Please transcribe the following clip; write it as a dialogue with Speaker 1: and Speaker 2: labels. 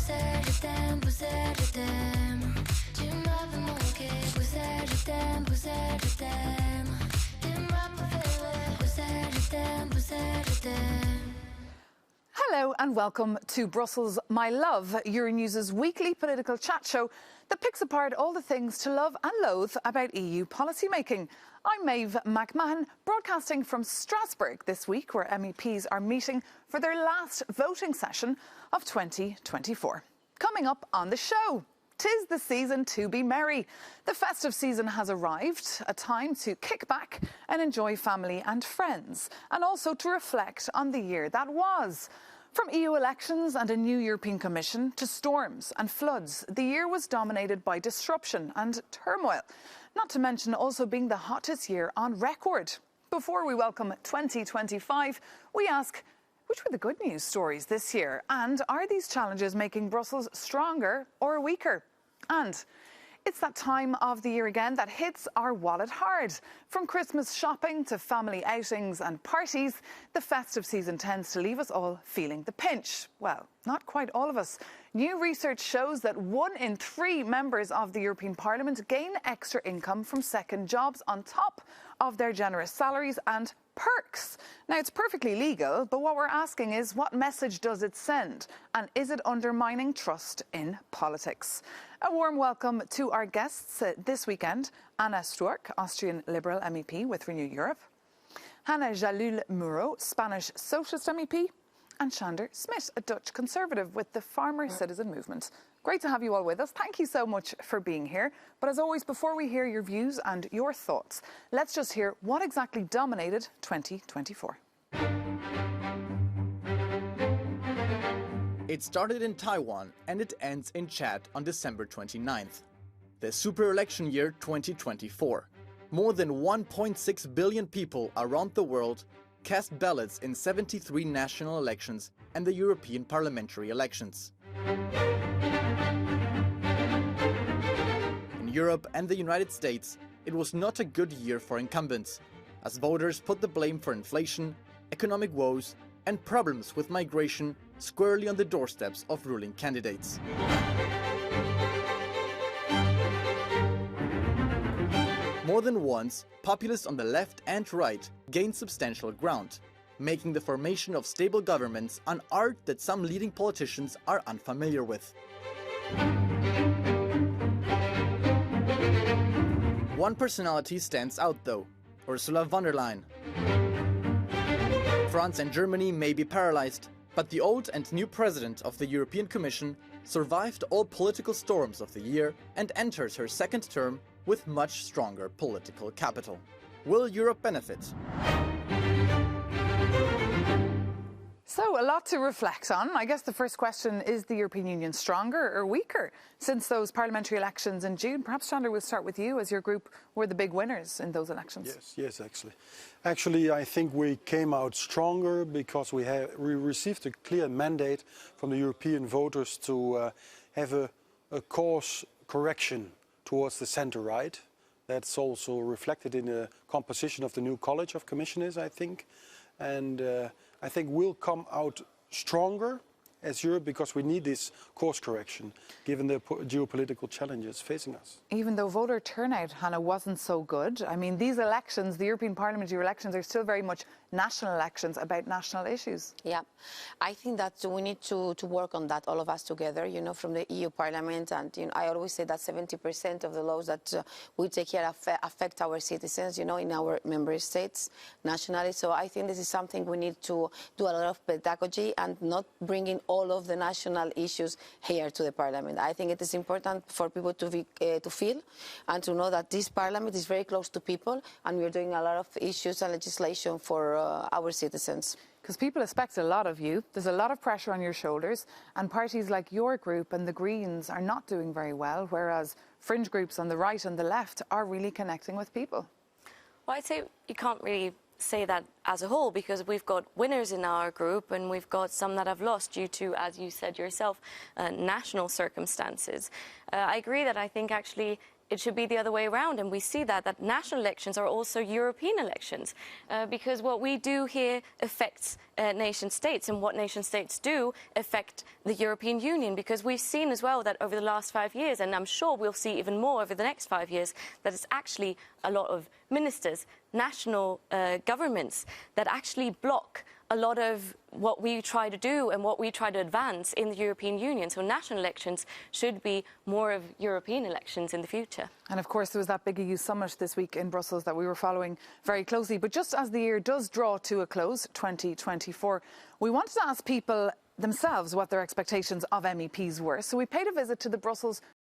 Speaker 1: sais, je t'aime, Bruxelles, je t'aime. Tu m'as fait manquer, Bruxelles, je t'aime, Bruxelles, je t'aime. Tu m'as préféré, Bruxelles, je t'aime, Bruxelles, je t'aime.
Speaker 2: Hello and welcome to Brussels, My Love, Euronews' weekly political chat show that picks apart all the things to love and loathe about EU policymaking. I'm Maeve McMahon, broadcasting from Strasbourg this week, where MEPs are meeting for their last voting session of 2024. Coming up on the show, 'tis the season to be merry. The festive season has arrived, a time to kick back and enjoy family and friends, and also to reflect on the year that was. From EU elections and a new European Commission to storms and floods, the year was dominated by disruption and turmoil, not to mention also being the hottest year on record. Before we welcome 2025, we ask, which were the good news stories this year? And are these challenges making Brussels stronger or weaker? And it's that time of the year again that hits our wallet hard. From Christmas shopping to family outings and parties, the festive season tends to leave us all feeling the pinch. Well, not quite all of us. New research shows that 1 in 3 members of the European Parliament gain extra income from second jobs on top of their generous salaries and perks. Now, it's perfectly legal, but what we're asking is, what message does it send? And is it undermining trust in politics? A warm welcome to our guests this weekend. Anna Stork, Austrian Liberal MEP with Renew Europe. Hannah Jalul-Muro, Spanish Socialist MEP. And Sander Smit, a Dutch Conservative with the Farmer Citizen Movement. Great to have you all with us. Thank you so much for being here. But as always, before we hear your views and your thoughts, let's just hear what exactly dominated 2024.
Speaker 3: It started in Taiwan and it ends in Chad on December 29th. The super election year 2024. More than 1.6 billion people around the world cast ballots in 73 national elections and the European parliamentary elections. In Europe and the United States, it was not a good year for incumbents, as voters put the blame for inflation, economic woes, and problems with migration squarely on the doorsteps of ruling candidates. More than once, populists on the left and right gained substantial ground, making the formation of stable governments an art that some leading politicians are unfamiliar with. One personality stands out though, Ursula von der Leyen. France and Germany may be paralyzed, but the old and new president of the European Commission survived all political storms of the year and enters her second term with much stronger political capital. Will Europe benefit?
Speaker 2: So, a lot to reflect on. I guess the first question, is the European Union stronger or weaker since those parliamentary elections in June? Perhaps, Chandler, we'll start with you, as your group were the big winners in those elections.
Speaker 4: Yes, actually. Actually, I think we came out stronger because we received a clear mandate from the European voters to have a course correction towards the centre-right. That's also reflected in the composition of the new College of Commissioners, I think. And I think we'll come out stronger as Europe because we need this course correction, given the geopolitical challenges facing us.
Speaker 2: Even though voter turnout, Hannah, wasn't so good, I mean, these elections, the European parliamentary elections, are still very much national elections about national issues.
Speaker 5: Yeah, I think that we need to work on that, all of us together, you know, from the EU Parliament. And I always say that 70% of the laws that we take here affect our citizens, you know, in our member states nationally. So I think this is something we need to do a lot of pedagogy and not bringing all of the national issues here to the Parliament. I think it is important for people to feel and to know that this Parliament is very close to people, and we're doing a lot of issues and legislation for our citizens.
Speaker 2: Because people expect a lot of you. There's a lot of pressure on your shoulders, and parties like your group and the Greens are not doing very well, whereas fringe groups on the right and the left are really connecting with people.
Speaker 6: Well, I'd say you can't really say that as a whole, because we've got winners in our group and we've got some that have lost due to, as you said yourself, national circumstances. I agree that I think actually it should be the other way around, and we see that national elections are also European elections, because what we do here affects nation states, and what nation states do affect the European Union, because we've seen as well that over the last 5 years, and I'm sure we'll see even more over the next 5 years, that it's actually a lot of ministers, national governments that actually block a lot of what we try to do and what we try to advance in the European Union. So national elections should be more of European elections in the future.
Speaker 2: And of course, there was that big EU summit this week in Brussels that we were following very closely. But just as the year does draw to a close, 2024, we wanted to ask people themselves what their expectations of MEPs were. So we paid a visit to the Brussels